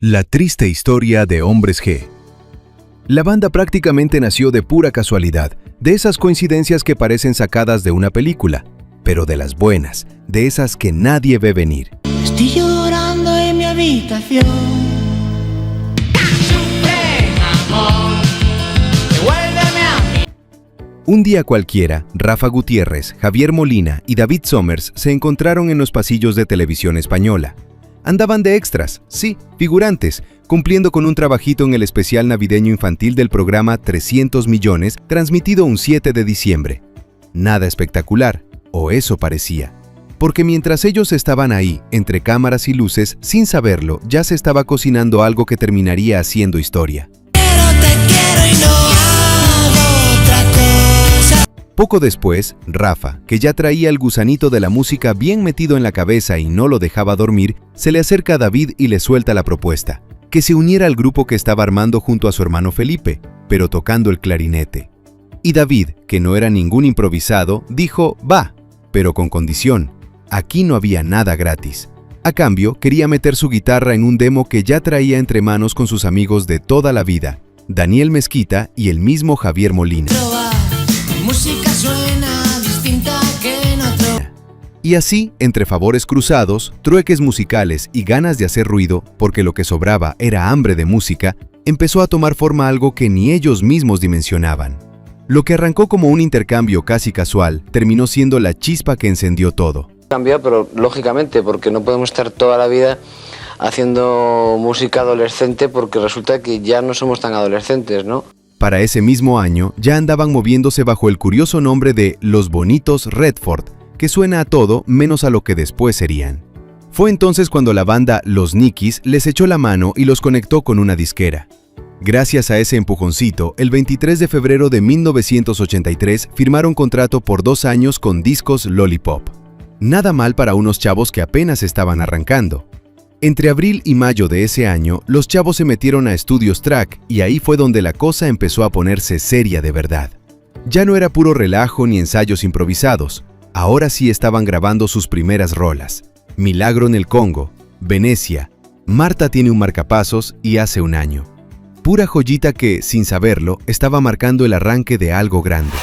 La triste historia de Hombres G. La banda prácticamente nació de pura casualidad, de esas coincidencias que parecen sacadas de una película, pero de las buenas, de esas que nadie ve venir. Estoy llorando en mi habitación. Un día cualquiera, Rafa Gutiérrez, Javier Molina y David Somers se encontraron en los pasillos de Televisión Española. Andaban de extras, sí, figurantes, cumpliendo con un trabajito en el especial navideño infantil del programa 300 millones, transmitido un 7 de diciembre. Nada espectacular, o eso parecía. Porque mientras ellos estaban ahí, entre cámaras y luces, sin saberlo, ya se estaba cocinando algo que terminaría haciendo historia. Poco después, Rafa, que ya traía el gusanito de la música bien metido en la cabeza y no lo dejaba dormir, se le acerca a David y le suelta la propuesta, que se uniera al grupo que estaba armando junto a su hermano Felipe, pero tocando el clarinete. Y David, que no era ningún improvisado, dijo, va, pero con condición, aquí no había nada gratis. A cambio, quería meter su guitarra en un demo que ya traía entre manos con sus amigos de toda la vida, Daniel Mezquita y el mismo Javier Molina. Música suena distinta que en otro. Y así, entre favores cruzados, trueques musicales y ganas de hacer ruido, porque lo que sobraba era hambre de música, empezó a tomar forma algo que ni ellos mismos dimensionaban. Lo que arrancó como un intercambio casi casual, terminó siendo la chispa que encendió todo. Cambia, pero lógicamente, porque no podemos estar toda la vida haciendo música adolescente, porque resulta que ya no somos tan adolescentes, ¿no? Para ese mismo año, ya andaban moviéndose bajo el curioso nombre de Los Bonitos Redford, que suena a todo menos a lo que después serían. Fue entonces cuando la banda Los Nikis les echó la mano y los conectó con una disquera. Gracias a ese empujoncito, el 23 de febrero de 1983 firmaron contrato por 2 años con Discos Lollipop. Nada mal para unos chavos que apenas estaban arrancando. Entre abril y mayo de ese año, los chavos se metieron a Estudios Track y ahí fue donde la cosa empezó a ponerse seria de verdad. Ya no era puro relajo ni ensayos improvisados, ahora sí estaban grabando sus primeras rolas. Milagro en el Congo, Venecia, Marta tiene un marcapasos y Hace un año. Pura joyita que, sin saberlo, estaba marcando el arranque de algo grande.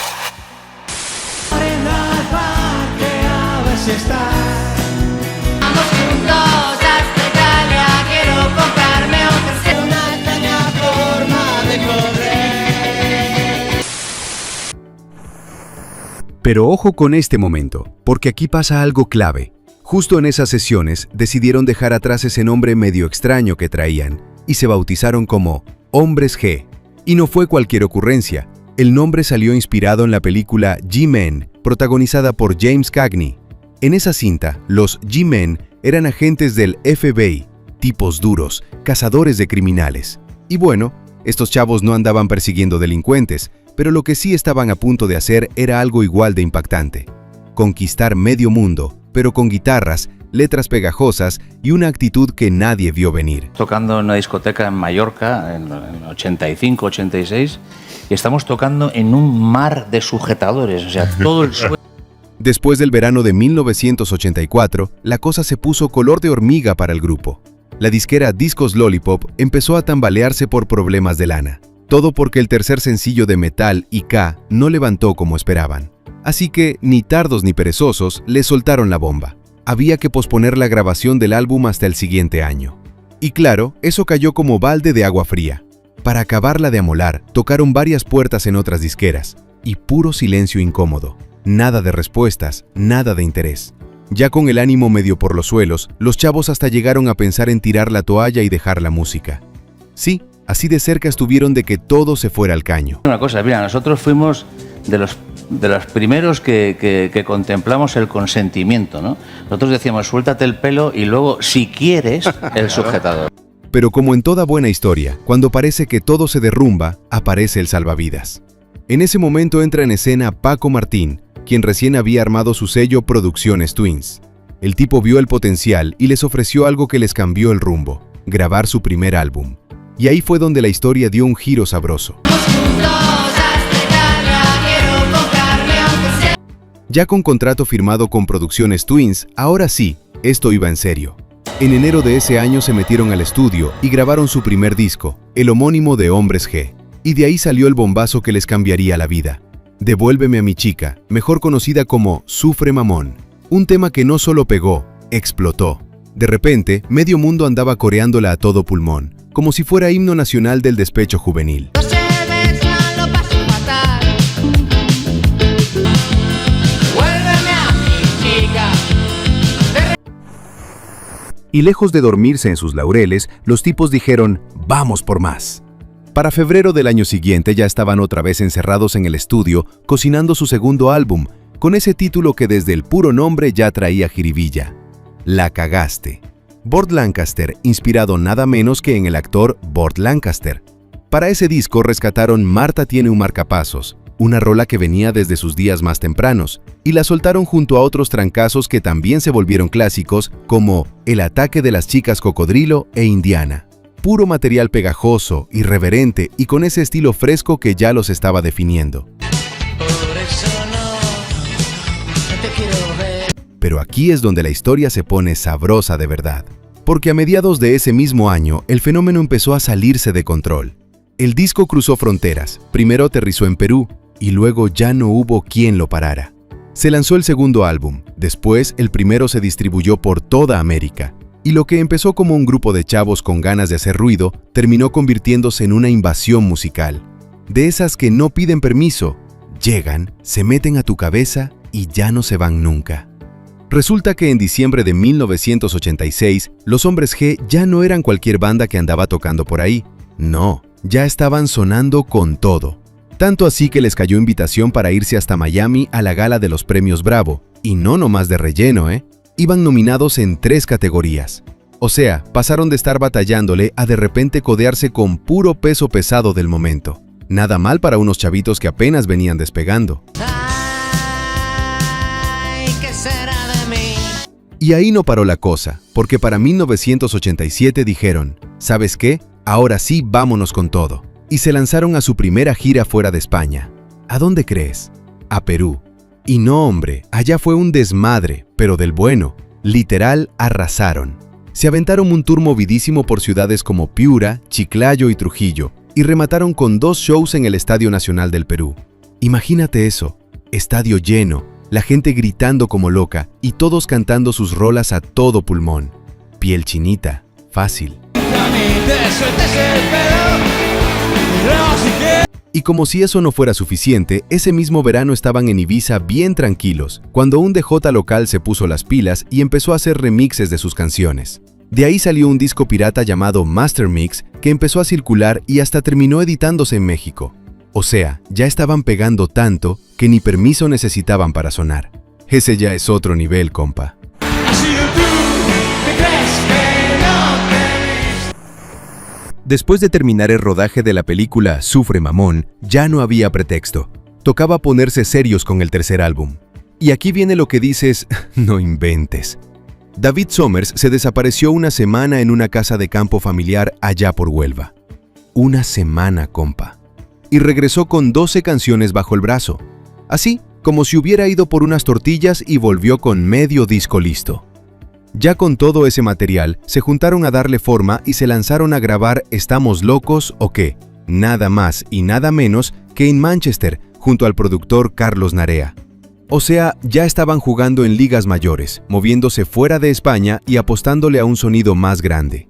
Pero ojo con este momento, porque aquí pasa algo clave. Justo en esas sesiones decidieron dejar atrás ese nombre medio extraño que traían y se bautizaron como Hombres G. Y no fue cualquier ocurrencia, el nombre salió inspirado en la película G-Men, protagonizada por James Cagney. En esa cinta, los G-Men eran agentes del FBI, tipos duros, cazadores de criminales. Y bueno, estos chavos no andaban persiguiendo delincuentes, pero lo que sí estaban a punto de hacer era algo igual de impactante. Conquistar medio mundo, pero con guitarras, letras pegajosas y una actitud que nadie vio venir. Tocando en una discoteca en Mallorca, en 85, 86, y estamos tocando en un mar de sujetadores, o sea, todo el suelo. Después del verano de 1984, la cosa se puso color de hormiga para el grupo. La disquera Discos Lollipop empezó a tambalearse por problemas de lana. Todo porque el tercer sencillo de Metal y K no levantó como esperaban. Así que, ni tardos ni perezosos, le soltaron la bomba. Había que posponer la grabación del álbum hasta el siguiente año. Y claro, eso cayó como balde de agua fría. Para acabarla de amolar, tocaron varias puertas en otras disqueras. Y puro silencio incómodo. Nada de respuestas, nada de interés. Ya con el ánimo medio por los suelos, los chavos hasta llegaron a pensar en tirar la toalla y dejar la música. Sí, así de cerca estuvieron de que todo se fuera al caño. Una cosa, mira, nosotros fuimos de los primeros que contemplamos el consentimiento, ¿no? Nosotros decíamos, suéltate el pelo y luego, si quieres, el sujetador. Pero como en toda buena historia, cuando parece que todo se derrumba, aparece el salvavidas. En ese momento entra en escena Paco Martín, quien recién había armado su sello Producciones Twins. El tipo vio el potencial y les ofreció algo que les cambió el rumbo, grabar su primer álbum. Y ahí fue donde la historia dio un giro sabroso. Ya con contrato firmado con Producciones Twins, ahora sí, esto iba en serio. En enero de ese año se metieron al estudio y grabaron su primer disco, el homónimo de Hombres G. Y de ahí salió el bombazo que les cambiaría la vida. Devuélveme a mi chica, mejor conocida como Sufre Mamón. Un tema que no solo pegó, explotó. De repente, medio mundo andaba coreándola a todo pulmón, como si fuera himno nacional del despecho juvenil. No se mezclan, lo paso fatal. Vuélveme a mi chica. Y lejos de dormirse en sus laureles, los tipos dijeron, ¡vamos por más! Para febrero del año siguiente ya estaban otra vez encerrados en el estudio, cocinando su segundo álbum, con ese título que desde el puro nombre ya traía jiribilla. La cagaste. Burt Lancaster, inspirado nada menos que en el actor Burt Lancaster. Para ese disco rescataron Marta tiene un marcapasos, una rola que venía desde sus días más tempranos, y la soltaron junto a otros trancazos que también se volvieron clásicos, como El ataque de las chicas cocodrilo e Indiana. Puro material pegajoso, irreverente y con ese estilo fresco que ya los estaba definiendo. Por eso no te quiero ver. Pero aquí es donde la historia se pone sabrosa de verdad, porque a mediados de ese mismo año el fenómeno empezó a salirse de control. El disco cruzó fronteras, primero aterrizó en Perú, y luego ya no hubo quien lo parara. Se lanzó el segundo álbum, después el primero se distribuyó por toda América, y lo que empezó como un grupo de chavos con ganas de hacer ruido, terminó convirtiéndose en una invasión musical. De esas que no piden permiso, llegan, se meten a tu cabeza y ya no se van nunca. Resulta que en diciembre de 1986, los Hombres G ya no eran cualquier banda que andaba tocando por ahí. No, ya estaban sonando con todo. Tanto así que les cayó invitación para irse hasta Miami a la gala de los premios Bravo, y no nomás de relleno, Iban nominados en 3 categorías. O sea, pasaron de estar batallándole a de repente codearse con puro peso pesado del momento. Nada mal para unos chavitos que apenas venían despegando. Ay, ¿qué será de mí? Y ahí no paró la cosa, porque para 1987 dijeron, ¿sabes qué? Ahora sí, vámonos con todo. Y se lanzaron a su primera gira fuera de España. ¿A dónde crees? A Perú. Y no, hombre, allá fue un desmadre, pero del bueno. Literal, arrasaron. Se aventaron un tour movidísimo por ciudades como Piura, Chiclayo y Trujillo, y remataron con 2 shows en el Estadio Nacional del Perú. Imagínate eso, estadio lleno, la gente gritando como loca y todos cantando sus rolas a todo pulmón. Piel chinita, fácil. Y como si eso no fuera suficiente, ese mismo verano estaban en Ibiza bien tranquilos, cuando un DJ local se puso las pilas y empezó a hacer remixes de sus canciones. De ahí salió un disco pirata llamado Master Mix que empezó a circular y hasta terminó editándose en México. O sea, ya estaban pegando tanto que ni permiso necesitaban para sonar. Ese ya es otro nivel, compa. Después de terminar el rodaje de la película Sufre Mamón, ya no había pretexto. Tocaba ponerse serios con el tercer álbum. Y aquí viene lo que dices, no inventes. David Somers se desapareció una semana en una casa de campo familiar allá por Huelva. Una semana, compa. Y regresó con 12 canciones bajo el brazo. Así, como si hubiera ido por unas tortillas y volvió con medio disco listo. Ya con todo ese material, se juntaron a darle forma y se lanzaron a grabar ¿Estamos locos o qué? Nada más y nada menos que en Manchester, junto al productor Carlos Narea. O sea, ya estaban jugando en ligas mayores, moviéndose fuera de España y apostándole a un sonido más grande.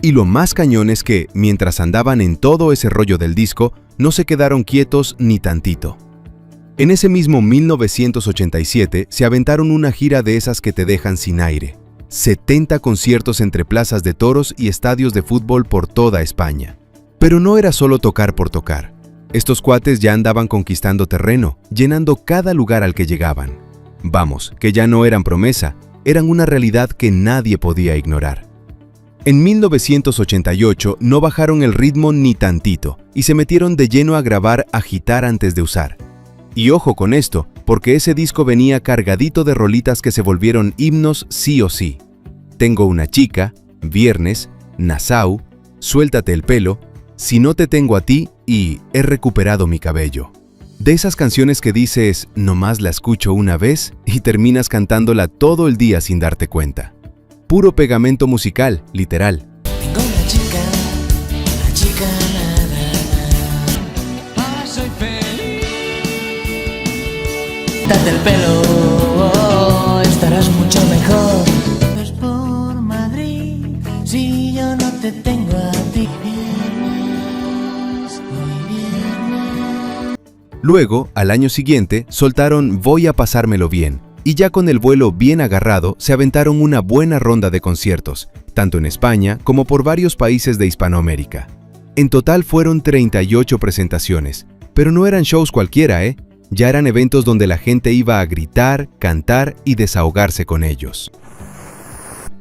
Y lo más cañón es que, mientras andaban en todo ese rollo del disco, no se quedaron quietos ni tantito. En ese mismo 1987 se aventaron una gira de esas que te dejan sin aire. 70 conciertos entre plazas de toros y estadios de fútbol por toda España. Pero no era solo tocar por tocar. Estos cuates ya andaban conquistando terreno, llenando cada lugar al que llegaban. Vamos, que ya no eran promesa, eran una realidad que nadie podía ignorar. En 1988 no bajaron el ritmo ni tantito y se metieron de lleno a grabar Agitar antes de usar. Y ojo con esto, porque ese disco venía cargadito de rolitas que se volvieron himnos sí o sí. Tengo una chica, Viernes, Nassau, Suéltate el pelo, Si no te tengo a ti y He recuperado mi cabello. De esas canciones que dices, nomás la escucho una vez y terminas cantándola todo el día sin darte cuenta. Puro pegamento musical, literal. Tengo una chica nada. Soy feliz. Date el pelo, estarás mucho mejor. Es por Madrid, si yo no te tengo a ti. Luego, al año siguiente, soltaron Voy a pasármelo bien, y ya con el vuelo bien agarrado, se aventaron una buena ronda de conciertos, tanto en España como por varios países de Hispanoamérica. En total fueron 38 presentaciones, pero no eran shows cualquiera, ¿eh? Ya eran eventos donde la gente iba a gritar, cantar y desahogarse con ellos.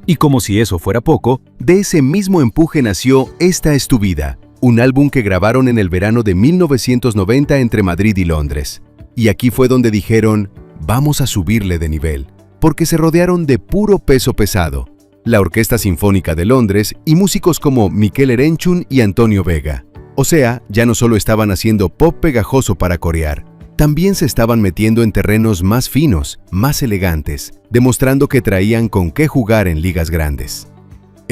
Y como si eso fuera poco, de ese mismo empuje nació Esta es tu vida, un álbum que grabaron en el verano de 1990 entre Madrid y Londres. Y aquí fue donde dijeron, vamos a subirle de nivel, porque se rodearon de puro peso pesado. La Orquesta Sinfónica de Londres y músicos como Miquel Erenchun y Antonio Vega. O sea, ya no solo estaban haciendo pop pegajoso para corear, también se estaban metiendo en terrenos más finos, más elegantes, demostrando que traían con qué jugar en ligas grandes.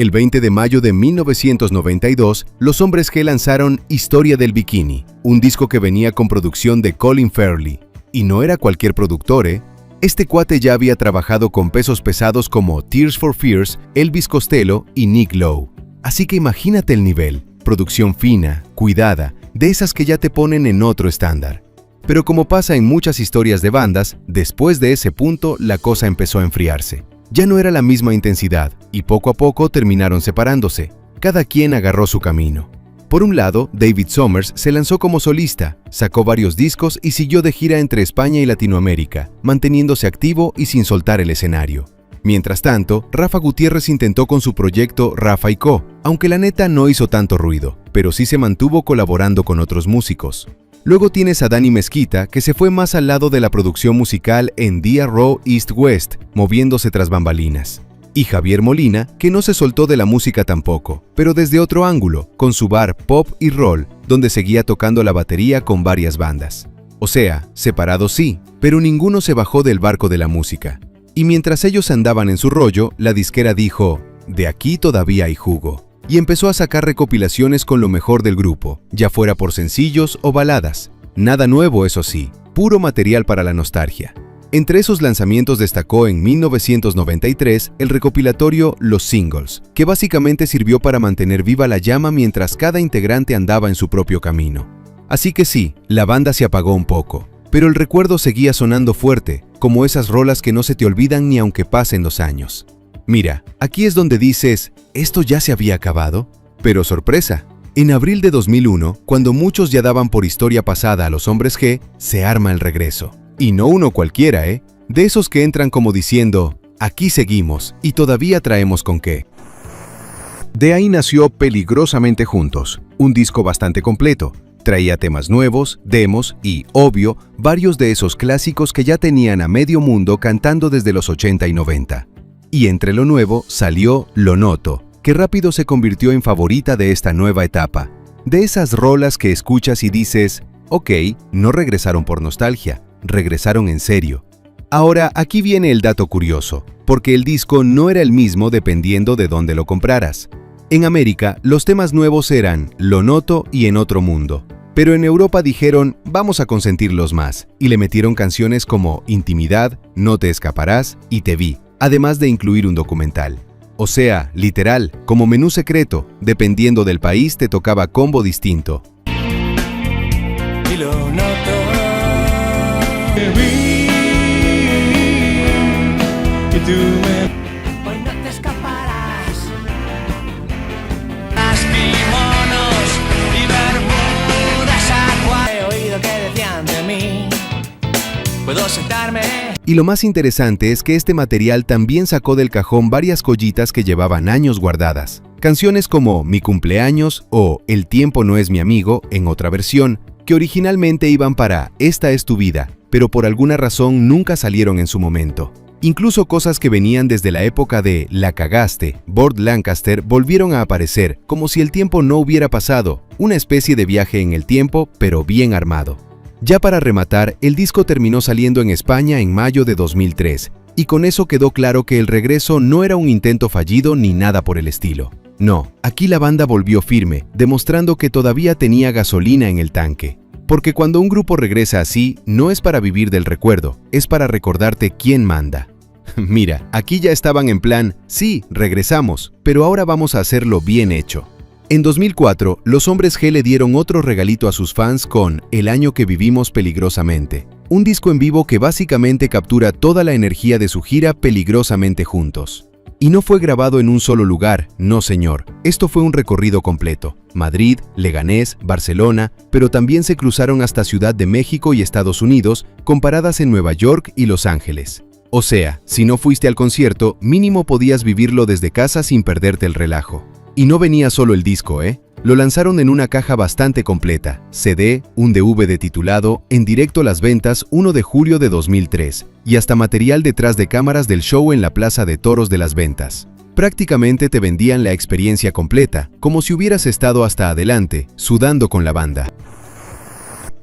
El 20 de mayo de 1992, los Hombres G lanzaron Historia del Bikini, un disco que venía con producción de Colin Farrell. Y no era cualquier productor, ¿eh? Este cuate ya había trabajado con pesos pesados como Tears for Fears, Elvis Costello y Nick Lowe. Así que imagínate el nivel, producción fina, cuidada, de esas que ya te ponen en otro estándar. Pero como pasa en muchas historias de bandas, después de ese punto la cosa empezó a enfriarse. Ya no era la misma intensidad y poco a poco terminaron separándose. Cada quien agarró su camino. Por un lado, David Summers se lanzó como solista, sacó varios discos y siguió de gira entre España y Latinoamérica, manteniéndose activo y sin soltar el escenario. Mientras tanto, Rafa Gutiérrez intentó con su proyecto Rafa y Co., aunque la neta no hizo tanto ruido, pero sí se mantuvo colaborando con otros músicos. Luego tienes a Dani Mezquita, que se fue más al lado de la producción musical en Dia Raw East West, moviéndose tras bambalinas. Y Javier Molina, que no se soltó de la música tampoco, pero desde otro ángulo, con su bar Pop y Roll, donde seguía tocando la batería con varias bandas. O sea, separados sí, pero ninguno se bajó del barco de la música. Y mientras ellos andaban en su rollo, la disquera dijo, de aquí todavía hay jugo. Y empezó a sacar recopilaciones con lo mejor del grupo, ya fuera por sencillos o baladas. Nada nuevo, eso sí, puro material para la nostalgia. Entre esos lanzamientos destacó en 1993 el recopilatorio Los Singles, que básicamente sirvió para mantener viva la llama mientras cada integrante andaba en su propio camino. Así que sí, la banda se apagó un poco, pero el recuerdo seguía sonando fuerte, como esas rolas que no se te olvidan ni aunque pasen los años. Mira, aquí es donde dices, ¿esto ya se había acabado? Pero sorpresa, en abril de 2001, cuando muchos ya daban por historia pasada a los Hombres G, se arma el regreso. Y no uno cualquiera, ¿eh? De esos que entran como diciendo, aquí seguimos y todavía traemos con qué. De ahí nació Peligrosamente Juntos, un disco bastante completo. Traía temas nuevos, demos y, obvio, varios de esos clásicos que ya tenían a medio mundo cantando desde los 80 y 90. Y entre lo nuevo salió Lo Noto, que rápido se convirtió en favorita de esta nueva etapa. De esas rolas que escuchas y dices, ok, no regresaron por nostalgia, regresaron en serio. Ahora, aquí viene el dato curioso, porque el disco no era el mismo dependiendo de dónde lo compraras. En América, los temas nuevos eran Lo Noto y En Otro Mundo. Pero en Europa dijeron, vamos a consentirlos más, y le metieron canciones como Intimidad, No te escaparás y Te vi, además de incluir un documental. O sea, literal, como menú secreto, dependiendo del país te tocaba combo distinto. Y lo noto. Te vi, y tú hoy no te escaparás. Las kimonos y bermudas agua. He oído que decían de mí. Puedo sentarme. Y lo más interesante es que este material también sacó del cajón varias joyitas que llevaban años guardadas. Canciones como Mi cumpleaños o El tiempo no es mi amigo, en otra versión, que originalmente iban para Esta es tu vida, pero por alguna razón nunca salieron en su momento. Incluso cosas que venían desde la época de La cagaste, Burt Lancaster, volvieron a aparecer, como si el tiempo no hubiera pasado, una especie de viaje en el tiempo, pero bien armado. Ya para rematar, el disco terminó saliendo en España en mayo de 2003, y con eso quedó claro que el regreso no era un intento fallido ni nada por el estilo. No, aquí la banda volvió firme, demostrando que todavía tenía gasolina en el tanque. Porque cuando un grupo regresa así, no es para vivir del recuerdo, es para recordarte quién manda. Mira, aquí ya estaban en plan, sí, regresamos, pero ahora vamos a hacerlo bien hecho. En 2004, los Hombres G le dieron otro regalito a sus fans con El año que vivimos peligrosamente, un disco en vivo que básicamente captura toda la energía de su gira Peligrosamente Juntos. Y no fue grabado en un solo lugar, no señor, esto fue un recorrido completo. Madrid, Leganés, Barcelona, pero también se cruzaron hasta Ciudad de México y Estados Unidos, con paradas en Nueva York y Los Ángeles. O sea, si no fuiste al concierto, mínimo podías vivirlo desde casa sin perderte el relajo. Y no venía solo el disco, Lo lanzaron en una caja bastante completa, CD, un DVD titulado En directo las ventas 1 de julio de 2003, y hasta material detrás de cámaras del show en la Plaza de Toros de las Ventas. Prácticamente te vendían la experiencia completa, como si hubieras estado hasta adelante, sudando con la banda.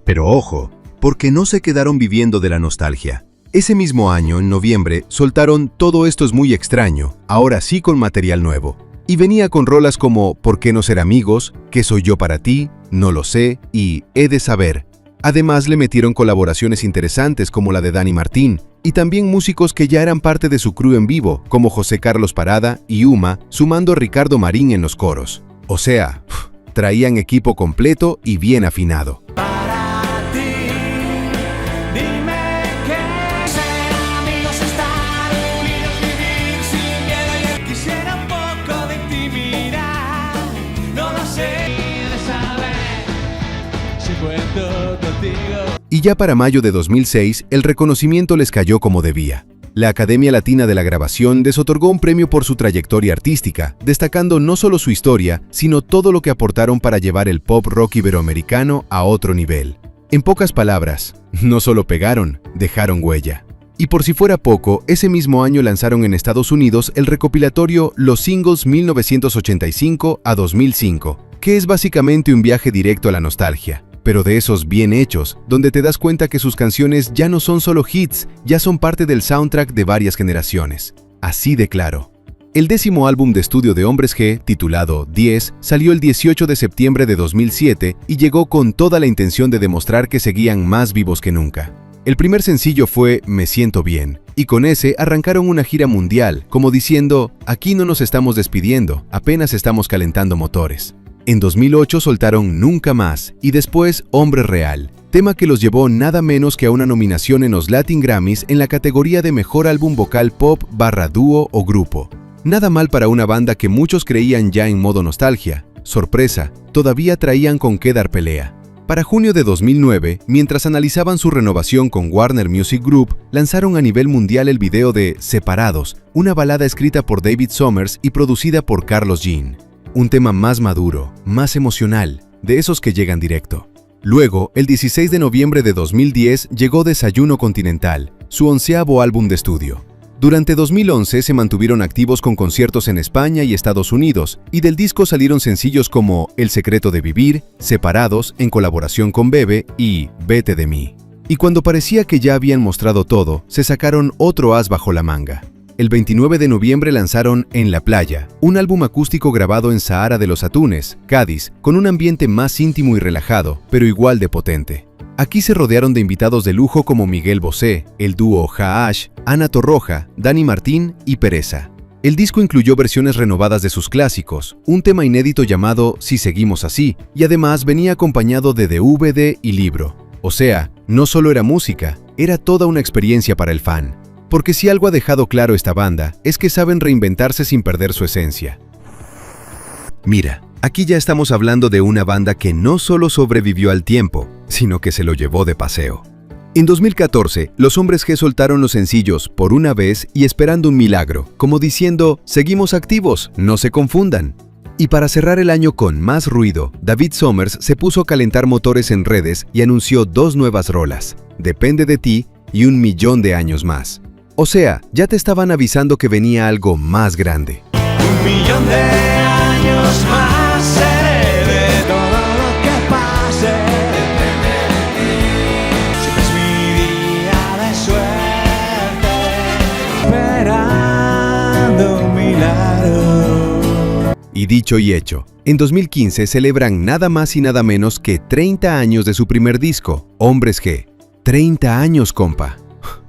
Pero ojo, porque no se quedaron viviendo de la nostalgia. Ese mismo año, en noviembre, soltaron Todo esto es muy extraño, ahora sí con material nuevo. Y venía con rolas como ¿Por qué no ser amigos?, ¿Qué soy yo para ti?, No lo sé y He de saber. Además le metieron colaboraciones interesantes como la de Dani Martín, y también músicos que ya eran parte de su crew en vivo, como José Carlos Parada y Uma, sumando a Ricardo Marín en los coros. O sea, traían equipo completo y bien afinado. Y ya para mayo de 2006, el reconocimiento les cayó como debía. La Academia Latina de la Grabación les otorgó un premio por su trayectoria artística, destacando no solo su historia, sino todo lo que aportaron para llevar el pop rock iberoamericano a otro nivel. En pocas palabras, no solo pegaron, dejaron huella. Y por si fuera poco, ese mismo año lanzaron en Estados Unidos el recopilatorio Los Singles 1985 a 2005, que es básicamente un viaje directo a la nostalgia. Pero de esos bien hechos, donde te das cuenta que sus canciones ya no son solo hits, ya son parte del soundtrack de varias generaciones. Así de claro. El 10º álbum de estudio de Hombres G, titulado 10, salió el 18 de septiembre de 2007 y llegó con toda la intención de demostrar que seguían más vivos que nunca. El primer sencillo fue Me siento bien, y con ese arrancaron una gira mundial, como diciendo, aquí no nos estamos despidiendo, apenas estamos calentando motores. En 2008 soltaron Nunca Más y después Hombre Real, tema que los llevó nada menos que a una nominación en los Latin Grammys en la categoría de Mejor Álbum Vocal Pop / Dúo o Grupo. Nada mal para una banda que muchos creían ya en modo nostalgia. Sorpresa, todavía traían con qué dar pelea. Para junio de 2009, mientras analizaban su renovación con Warner Music Group, lanzaron a nivel mundial el video de Separados, una balada escrita por David Summers y producida por Carlos Jean. Un tema más maduro, más emocional, de esos que llegan directo. Luego, el 16 de noviembre de 2010 llegó Desayuno Continental, su 11º álbum de estudio. Durante 2011 se mantuvieron activos con conciertos en España y Estados Unidos, y del disco salieron sencillos como El secreto de vivir, Separados, en colaboración con Bebe, y Vete de mí. Y cuando parecía que ya habían mostrado todo, se sacaron otro as bajo la manga. El 29 de noviembre lanzaron En la playa, un álbum acústico grabado en Zahara de los Atunes, Cádiz, con un ambiente más íntimo y relajado, pero igual de potente. Aquí se rodearon de invitados de lujo como Miguel Bosé, el dúo Haash, Ana Torroja, Dani Martín y Pereza. El disco incluyó versiones renovadas de sus clásicos, un tema inédito llamado Si seguimos así, y además venía acompañado de DVD y libro. O sea, no solo era música, era toda una experiencia para el fan. Porque si algo ha dejado claro esta banda, es que saben reinventarse sin perder su esencia. Mira, aquí ya estamos hablando de una banda que no solo sobrevivió al tiempo, sino que se lo llevó de paseo. En 2014, los Hombres G soltaron los sencillos Por una vez y Esperando un milagro, como diciendo, seguimos activos, no se confundan. Y para cerrar el año con más ruido, David Summers se puso a calentar motores en redes y anunció 2 nuevas rolas, Depende de ti y Un millón de años más. O sea, ya te estaban avisando que venía algo más grande. 1 millón de años más seré de todo lo que pase. Depende de ti. Y dicho y hecho, en 2015 celebran nada más y nada menos que 30 años de su primer disco, Hombres G. 30 años, compa.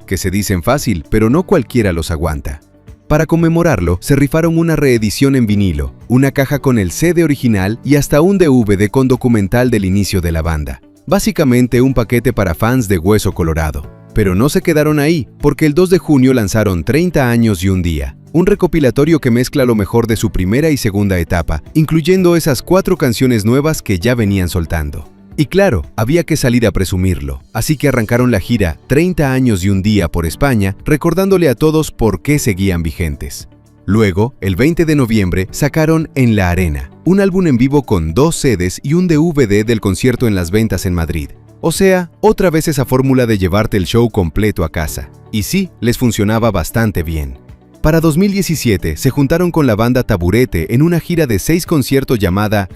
Que se dicen fácil, pero no cualquiera los aguanta. Para conmemorarlo, se rifaron una reedición en vinilo, una caja con el CD original y hasta un DVD con documental del inicio de la banda. Básicamente un paquete para fans de Hueso Colorado. Pero no se quedaron ahí, porque el 2 de junio lanzaron 30 años y un día, un recopilatorio que mezcla lo mejor de su primera y segunda etapa, incluyendo esas 4 canciones nuevas que ya venían soltando. Y claro, había que salir a presumirlo, así que arrancaron la gira 30 años y un día por España, recordándole a todos por qué seguían vigentes. Luego, el 20 de noviembre, sacaron En la Arena, un álbum en vivo con 2 CDs y un DVD del concierto en Las Ventas en Madrid. O sea, otra vez esa fórmula de llevarte el show completo a casa. Y sí, les funcionaba bastante bien. Para 2017 se juntaron con la banda Taburete en una gira de 6 conciertos llamada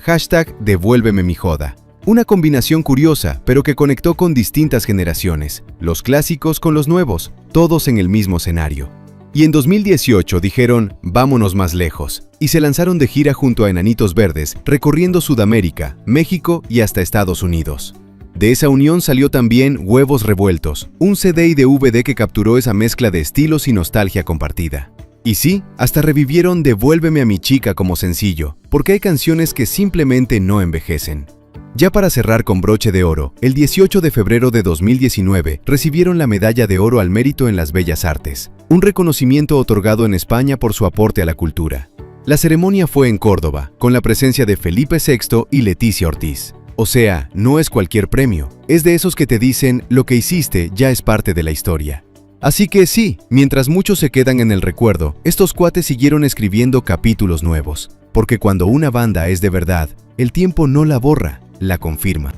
#Devuélveme mi joda. Una combinación curiosa, pero que conectó con distintas generaciones, los clásicos con los nuevos, todos en el mismo escenario. Y en 2018 dijeron, vámonos más lejos, y se lanzaron de gira junto a Enanitos Verdes, recorriendo Sudamérica, México y hasta Estados Unidos. De esa unión salió también Huevos Revueltos, un CD y DVD que capturó esa mezcla de estilos y nostalgia compartida. Y sí, hasta revivieron Devuélveme a mi chica como sencillo, porque hay canciones que simplemente no envejecen. Ya para cerrar con broche de oro, el 18 de febrero de 2019 recibieron la Medalla de Oro al Mérito en las Bellas Artes, un reconocimiento otorgado en España por su aporte a la cultura. La ceremonia fue en Córdoba, con la presencia de Felipe VI y Leticia Ortiz. O sea, no es cualquier premio, es de esos que te dicen lo que hiciste ya es parte de la historia. Así que sí, mientras muchos se quedan en el recuerdo, estos cuates siguieron escribiendo capítulos nuevos, porque cuando una banda es de verdad, el tiempo no la borra, la confirma.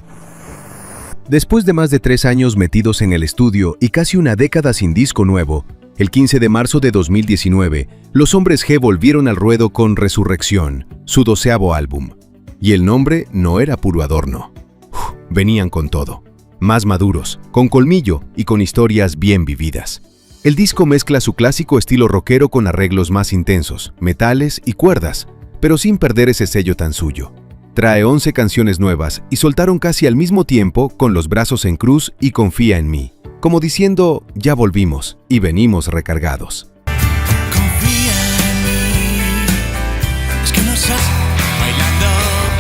Después de más de 3 años metidos en el estudio y casi una década sin disco nuevo, el 15 de marzo de 2019, los Hombres G volvieron al ruedo con Resurrección, su 12º álbum. Y el nombre no era puro adorno. Venían con todo. Más maduros, con colmillo y con historias bien vividas. El disco mezcla su clásico estilo rockero con arreglos más intensos, metales y cuerdas, pero sin perder ese sello tan suyo. Trae 11 canciones nuevas y soltaron casi al mismo tiempo con Los Brazos en Cruz y Confía en mí, como diciendo, ya volvimos y venimos recargados. Confía en mí, es que no estás bailando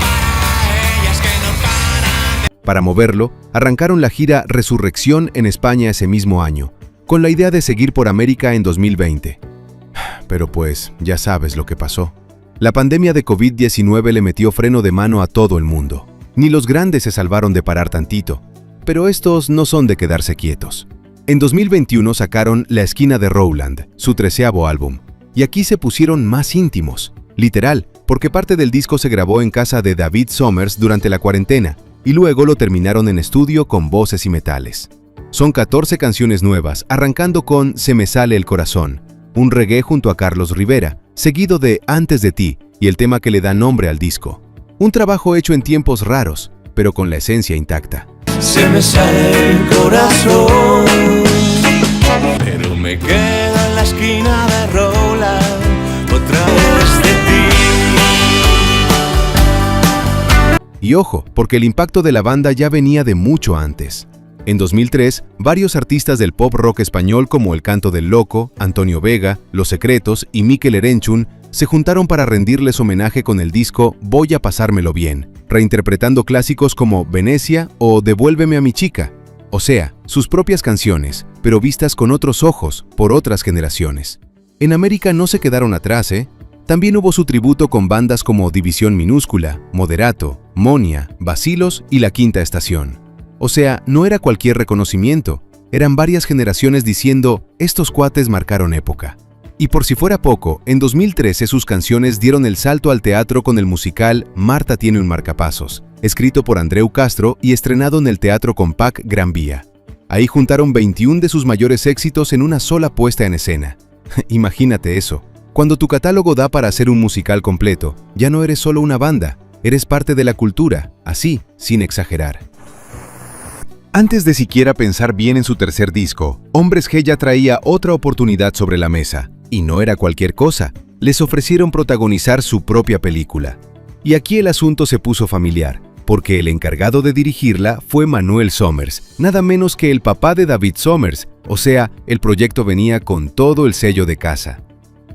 para ellas que no paran. Para moverlo, arrancaron la gira Resurrección en España ese mismo año, con la idea de seguir por América en 2020. Pero pues, ya sabes lo que pasó. La pandemia de COVID-19 le metió freno de mano a todo el mundo. Ni los grandes se salvaron de parar tantito, pero estos no son de quedarse quietos. En 2021 sacaron La Esquina de Rowland, su 13º álbum, y aquí se pusieron más íntimos, literal, porque parte del disco se grabó en casa de David Summers durante la cuarentena, y luego lo terminaron en estudio con voces y metales. Son 14 canciones nuevas, arrancando con Se me sale el corazón, un reggae junto a Carlos Rivera, seguido de Antes de ti y el tema que le da nombre al disco. Un trabajo hecho en tiempos raros, pero con la esencia intacta. Se me sale el corazón, pero me quedo en la esquina de Rowland, otra vez de ti. Y ojo, porque el impacto de la banda ya venía de mucho antes. En 2003, varios artistas del pop rock español como El Canto del Loco, Antonio Vega, Los Secretos y Mikel Erenchun se juntaron para rendirles homenaje con el disco Voy a pasármelo bien, reinterpretando clásicos como Venecia o Devuélveme a mi chica. O sea, sus propias canciones, pero vistas con otros ojos, por otras generaciones. En América no se quedaron atrás, ¿eh? También hubo su tributo con bandas como División Minúscula, Moderato, Monia, Bacilos y La Quinta Estación. O sea, no era cualquier reconocimiento, eran varias generaciones diciendo, estos cuates marcaron época. Y por si fuera poco, en 2013 sus canciones dieron el salto al teatro con el musical Marta tiene un marcapasos, escrito por Andreu Castro y estrenado en el Teatro Compac Gran Vía. Ahí juntaron 21 de sus mayores éxitos en una sola puesta en escena. Imagínate eso. Cuando tu catálogo da para hacer un musical completo, ya no eres solo una banda, eres parte de la cultura, así, sin exagerar. Antes de siquiera pensar bien en su tercer disco, Hombres G ya traía otra oportunidad sobre la mesa. Y no era cualquier cosa, les ofrecieron protagonizar su propia película. Y aquí el asunto se puso familiar, porque el encargado de dirigirla fue Manuel Somers, nada menos que el papá de David Somers, o sea, el proyecto venía con todo el sello de casa.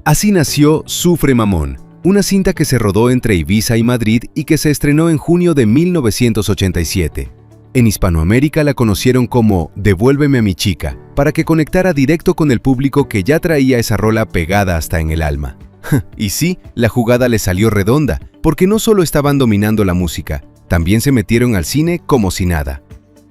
Así nació Sufre Mamón, una cinta que se rodó entre Ibiza y Madrid y que se estrenó en junio de 1987. En Hispanoamérica la conocieron como Devuélveme a mi chica, para que conectara directo con el público que ya traía esa rola pegada hasta en el alma. Y sí, la jugada les salió redonda, porque no solo estaban dominando la música, también se metieron al cine como si nada.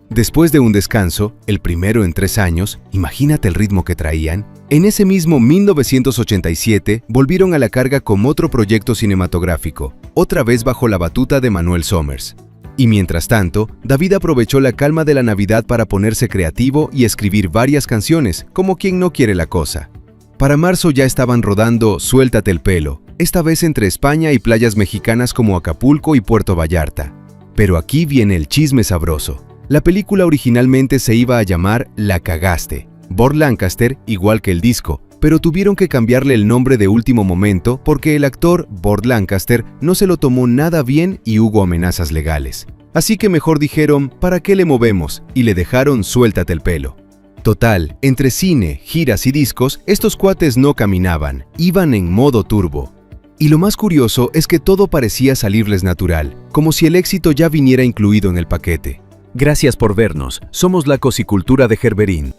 Después de un descanso, el primero en 3 años, imagínate el ritmo que traían, en ese mismo 1987 volvieron a la carga con otro proyecto cinematográfico, otra vez bajo la batuta de Manuel Somers. Y mientras tanto, David aprovechó la calma de la Navidad para ponerse creativo y escribir varias canciones, como quien no quiere la cosa. Para marzo ya estaban rodando Suéltate el pelo, esta vez entre España y playas mexicanas como Acapulco y Puerto Vallarta. Pero aquí viene el chisme sabroso. La película originalmente se iba a llamar La cagaste, Burt Lancaster, igual que el disco, pero tuvieron que cambiarle el nombre de último momento porque el actor Burt Lancaster no se lo tomó nada bien y hubo amenazas legales. Así que mejor dijeron, ¿para qué le movemos? Y le dejaron Suéltate el pelo. Total, entre cine, giras y discos, estos cuates no caminaban, iban en modo turbo. Y lo más curioso es que todo parecía salirles natural, como si el éxito ya viniera incluido en el paquete. Gracias por vernos, somos la Cosicultura de Gerberín.